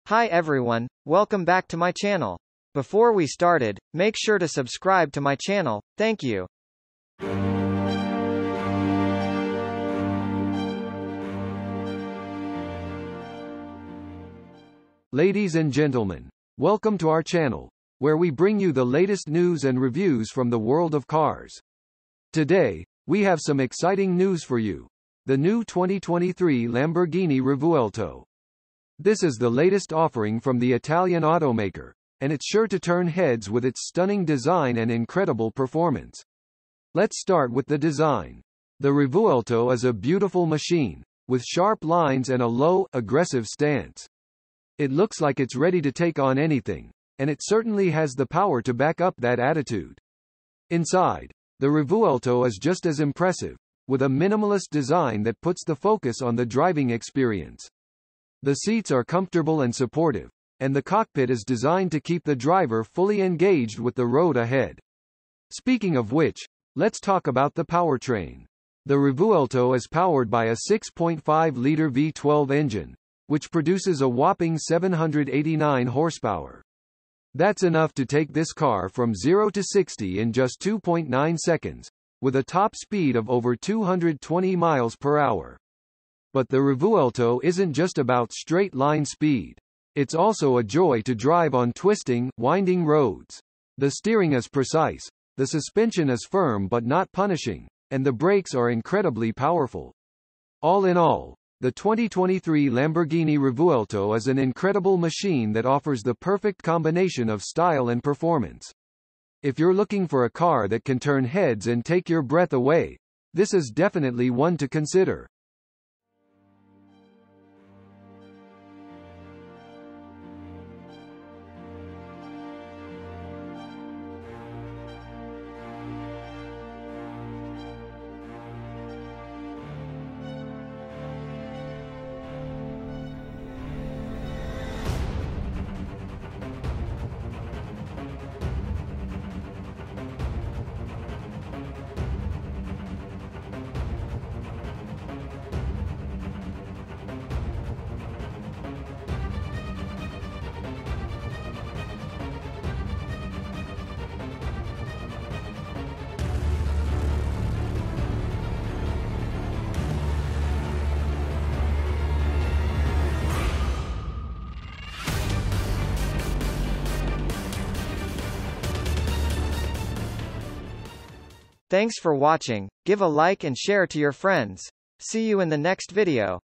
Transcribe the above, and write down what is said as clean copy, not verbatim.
Hi everyone, welcome back to my channel. Before we started, make sure to subscribe to my channel, thank you. Ladies and gentlemen, welcome to our channel, where we bring you the latest news and reviews from the world of cars. Today, we have some exciting news for you. The new 2023 Lamborghini Revuelto. This is the latest offering from the Italian automaker, and it's sure to turn heads with its stunning design and incredible performance. Let's start with the design. The Revuelto is a beautiful machine, with sharp lines and a low, aggressive stance. It looks like it's ready to take on anything, and it certainly has the power to back up that attitude. Inside, the Revuelto is just as impressive, with a minimalist design that puts the focus on the driving experience. The seats are comfortable and supportive, and the cockpit is designed to keep the driver fully engaged with the road ahead. Speaking of which, let's talk about the powertrain. The Revuelto is powered by a 6.5-liter V12 engine, which produces a whopping 789 horsepower. That's enough to take this car from 0 to 60 in just 2.9 seconds, with a top speed of over 220 miles per hour. But the Revuelto isn't just about straight-line speed. It's also a joy to drive on twisting, winding roads. The steering is precise, the suspension is firm but not punishing, and the brakes are incredibly powerful. All in all, the 2023 Lamborghini Revuelto is an incredible machine that offers the perfect combination of style and performance. If you're looking for a car that can turn heads and take your breath away, this is definitely one to consider. Thanks for watching, give a like and share to your friends. See you in the next video.